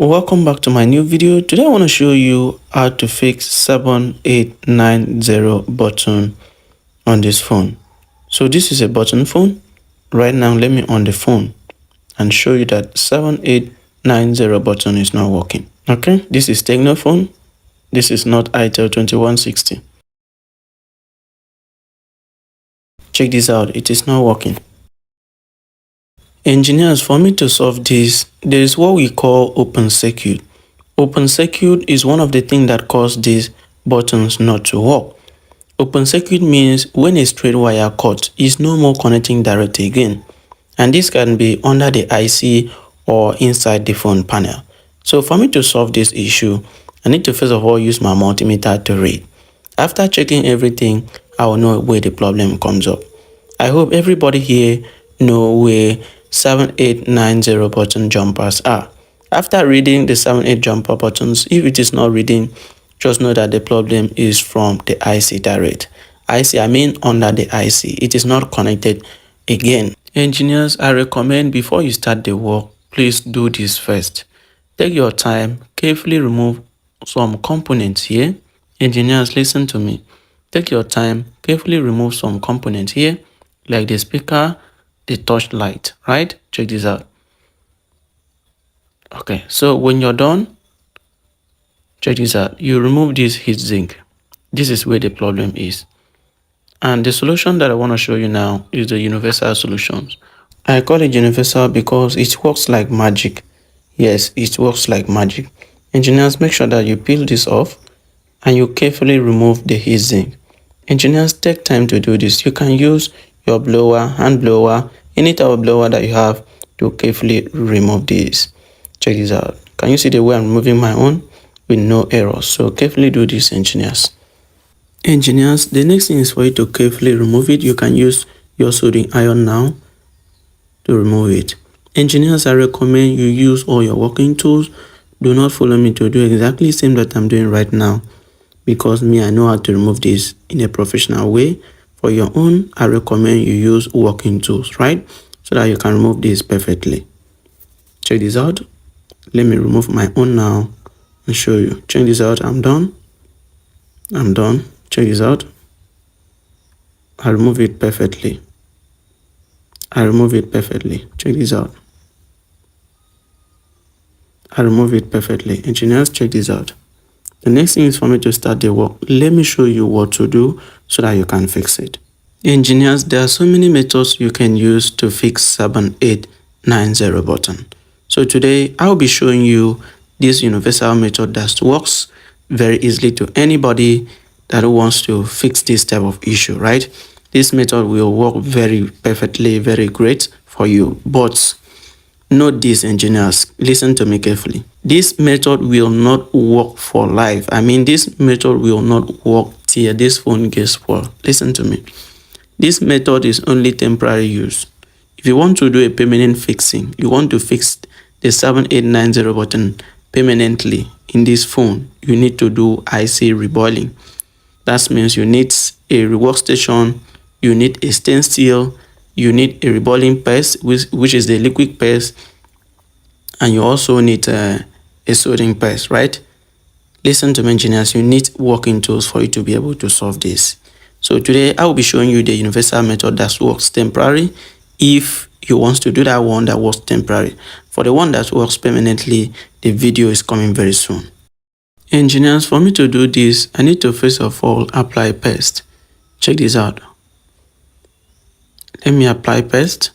Welcome back to my new video. Today I want to show you how to fix 7890 button on this phone. So this is a button phone. Right now let me on the phone and show you that 7890 button is not working. Okay, this is Techno phone. This is not ITEL 2160. Check this out, it is not working. Engineers, for me to solve this, there is what we call open circuit. Open circuit is one of the things that cause these buttons not to work. Open circuit means when a straight wire cut is no more connecting directly again, and this can be under the IC or inside the phone panel. So for me to solve this issue, I need to first of all use my multimeter to read. After checking everything, I will know where the problem comes up. I hope everybody here know where 7890 button jumpers are. After reading the 78 jumper buttons, if it is not reading, just know that the problem is from the IC direct. IC, I mean under the IC. It is not connected again. Engineers, I recommend before you start the work, please do this first. Take your time, carefully remove some components here. Engineers, listen to me. Take your time, carefully remove some components here, like the speaker, the touch light, right? Check this out. Okay, so when you're done, check this out. You remove this heatsink. This is where the problem is. And the solution that I want to show you now is the universal solutions. I call it universal because it works like magic. Yes, it works like magic. Engineers, make sure that you peel this off and you carefully remove the heatsink. Engineers, take time to do this. You can use your blower, hand blower, any type of blower that you have to carefully remove this. Check this out. Can you see the way I'm removing my own with no errors? So carefully do this, engineers. Engineers, the next thing is for you to carefully remove it. You can use your soldering iron now to remove it. Engineers, I recommend you use all your working tools. Do not follow me to do exactly the same that I'm doing right now, because me, I know how to remove this in a professional way. For your own, I recommend you use working tools, right? So that you can remove this perfectly. Check this out. Let me remove my own now and show you. Check this out. I'm done. Check this out. I remove it perfectly. Check this out. I remove it perfectly. Engineers, check this out. The next thing is for me to start the work. Let me show you what to do so that you can fix it. Engineers, there are so many methods you can use to fix 7890 button. So today I'll be showing you this universal method that works very easily to anybody that wants to fix this type of issue, right? This method will work very perfectly, very great for you. But note this, engineers, listen to me carefully. This method will not work for life. I mean, this method will not work till this phone gets spoiled. Listen to me. This method is only temporary use. If you want to do a permanent fixing, you want to fix the 7890 button permanently in this phone, you need to do IC reboiling. That means you need a workstation, you need a stencil, you need a reboiling paste, which is the liquid paste, and you also need a soldering paste, right? Listen to me, engineers, you need working tools for you to be able to solve this. So today I will be showing you the universal method that works temporary. If you want to do that one that works temporary, for the one that works permanently, the video is coming very soon. Engineers, for me to do this, I need to first of all apply paste. Check this out. Let me apply paste.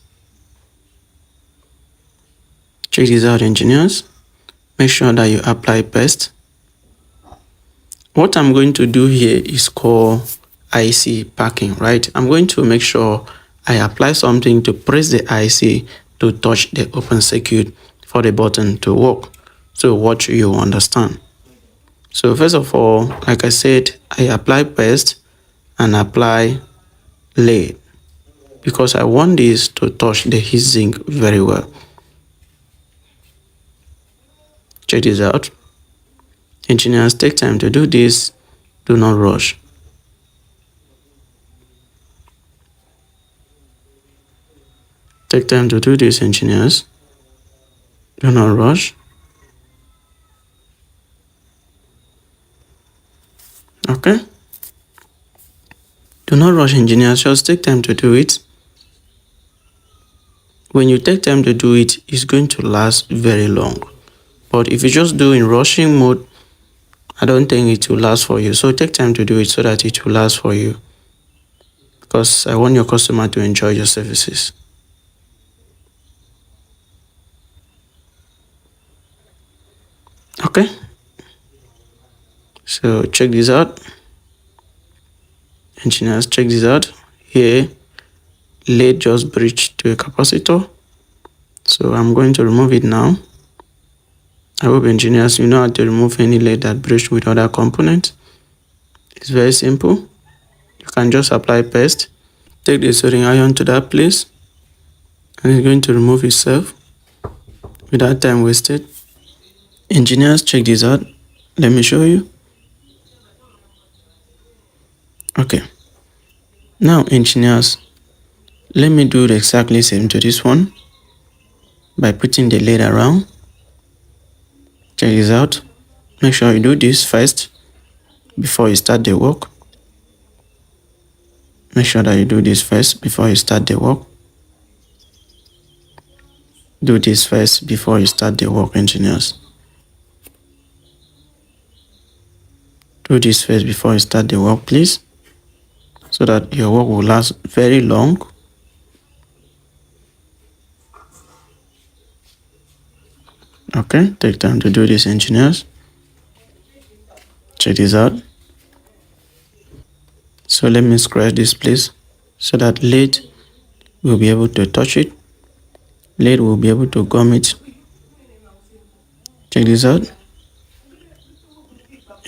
Check this out, engineers. Make sure that you apply paste. What I'm going to do here is called IC packing, right? I'm going to make sure I apply something to press the IC to touch the open circuit for the button to work. So what you understand. So first of all, like I said, I apply paste and apply lead because I want this to touch the heatsink very well. Check this out. Engineers, take time to do this. Do not rush. Take time to do this, engineers. Do not rush. Okay? Do not rush, engineers, just take time to do it. When you take time to do it, it's going to last very long. But if you just do in rushing mode, I don't think it will last for you. So take time to do it so that it will last for you. Because I want your customer to enjoy your services. Okay? So check this out. Engineers, check this out. Here, lead just breached to a capacitor. So I'm going to remove it now. I hope engineers, you know how to remove any lead that breached with other components. It's very simple. You can just apply paste. Take the soldering iron to that place. And it's going to remove itself without time wasted. Engineers, check this out. Let me show you. Okay. Now, engineers, let me do the exactly same to this one by putting the lead around. Check this out. Make sure you do this first before you start the work. Make sure that you do this first before you start the work. Do this first before you start the work, engineers. Do this first before you start the work, please, so that your work will last very long. Okay, take time to do this, engineers. Check this out. So let me scratch this place so that lead will be able to touch it. Lead will be able to gum it. Check this out.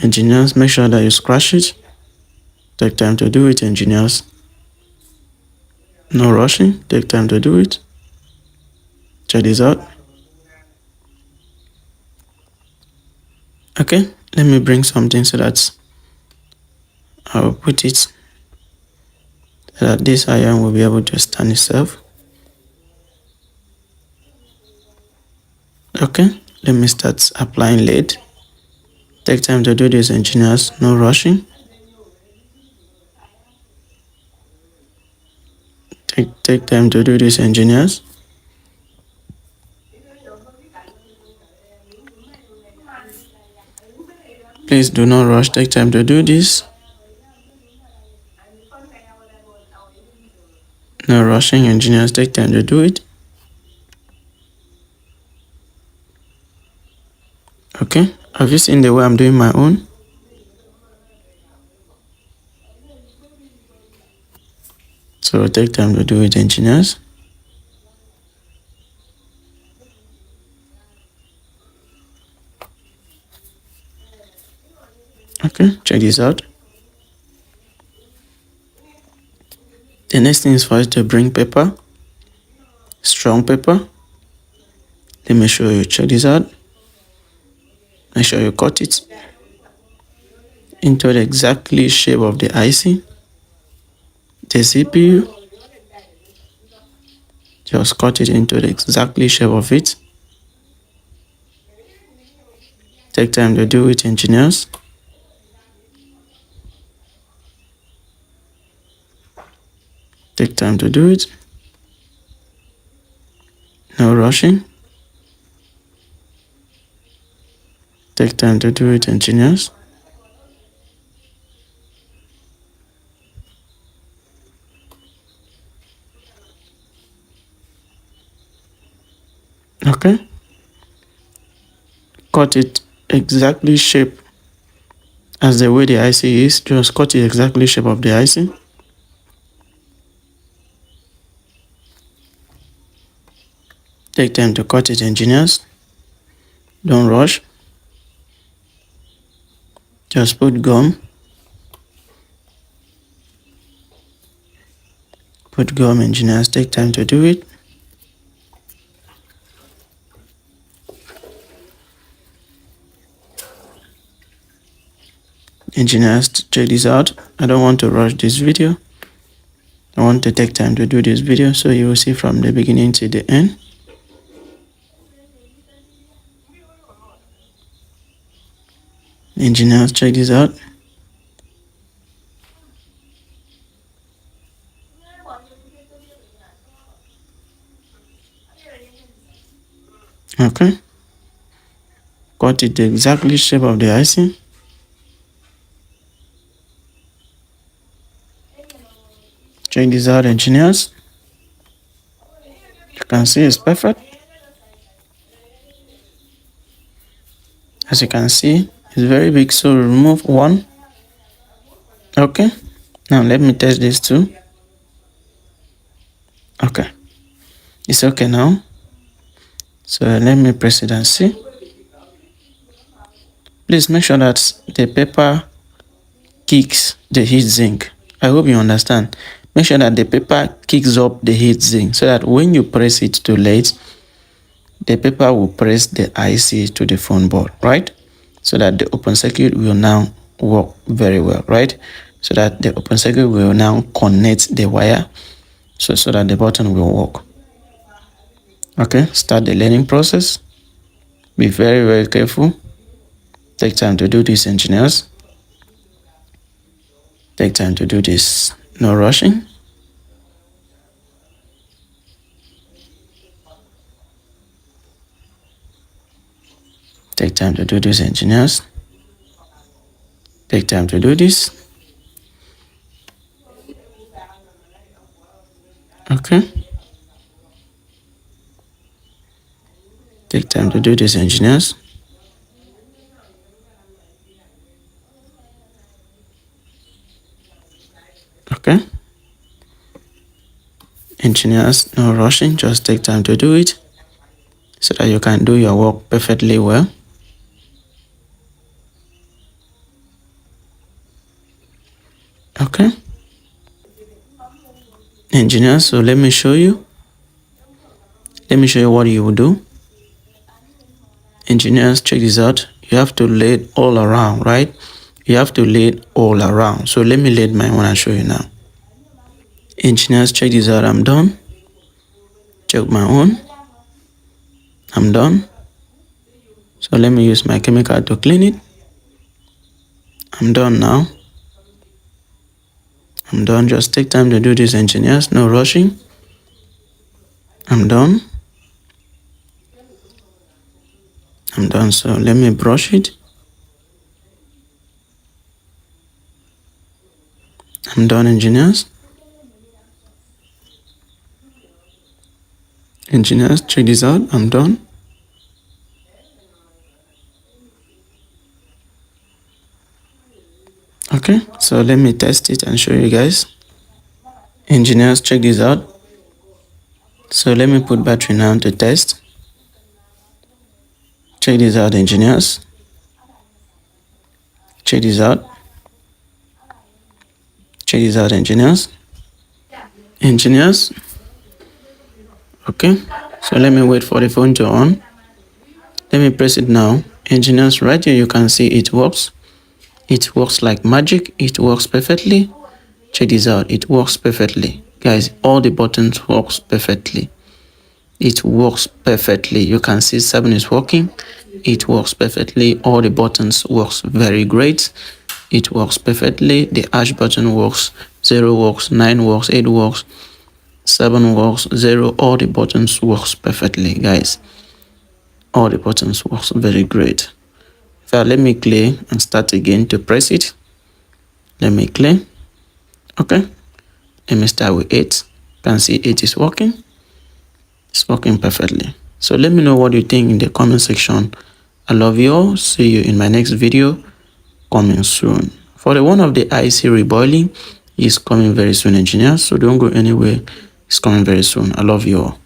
Engineers, make sure that you scratch it. Take time to do it, engineers. No rushing, take time to do it. Check this out. Okay, let me bring something so that I'll put it so that this iron will be able to stand itself. Okay, let me start applying lead. Take time to do this, engineers, no rushing. Take time to do this, engineers. Please do not rush, take time to do this. No rushing, engineers, take time to do it. Okay, have you seen the way I'm doing my own? So take time to do it, engineers. Okay, check this out. The next thing is for us to bring paper, strong paper. Let me show you, check this out. Make sure you cut it into the exactly shape of the IC. The CPU, just cut it into the exactly shape of it. Take time to do it, engineers. Take time to do it. No rushing. Take time to do it, engineers. Okay. Cut it exactly shape as the way the IC is. Just cut it exactly shape of the IC. Take time to cut it, engineers. Don't rush. Just put gum. Put gum, engineers. Take time to do it. Engineers, check this out. I don't want to rush this video. I want to take time to do this video so you will see from the beginning to the end. Engineers, check this out. cut it the exactly shape of the IC. Check this out, engineers. You can see it's perfect. As you can see, it's very big, so remove one. Okay, now let me test this too. Okay, it's okay now. So let me press it and see. Please make sure that the paper kicks the heat sink. I hope you understand. Make sure that the paper kicks up the heat sink so that when you press it too late, the paper will press the IC to the phone board, right? So that the open circuit will now work very well, right? So that the open circuit will now connect the wire so that the button will work. Okay, start the learning process. Be very, very careful. Take time to do this, engineers. Take time to do this. No rushing. Take time to do this, engineers. Take time to do this. Okay. Take time to do this, engineers. Okay. Engineers, no rushing. Just take time to do it so that you can do your work perfectly well. Okay. Engineers, so let me show you. Let me show you what you will do. Engineers, check this out. You have to lay it all around, right? You have to lay it all around. So let me lay my one and show you now. Engineers, check this out. I'm done. Check my own. I'm done. So let me use my chemical to clean it. I'm done now. I'm done. Just take time to do this, engineers. No rushing. I'm done. I'm done. So let me brush it. I'm done, engineers. Engineers, check this out. I'm done. Okay, so let me test it and show you guys. Engineers, check this out. So let me put battery now to test. Check this out, engineers. Check this out. Check this out, engineers. Engineers. Okay, so let me wait for the phone to on. Let me press it now. Engineers, right here you can see it works. It works like magic. It works perfectly. Check this out. It works perfectly. Guys, all the buttons works perfectly. It works perfectly. You can see 7 is working. It works perfectly. All the buttons works very great. It works perfectly. The hash button works. 0 works. 9 works. 8 works. 7 works. 0. All the buttons works perfectly, guys. All the buttons works very great. So let me clear and start again to press it. Let me clear. Okay. Let me start with 8. You can see 8 is working. It's working perfectly. So let me know what you think in the comment section. I love you all. See you in my next video coming soon. For the one of the IC reboiling is coming very soon, engineers. So don't go anywhere. It's coming very soon. I love you all.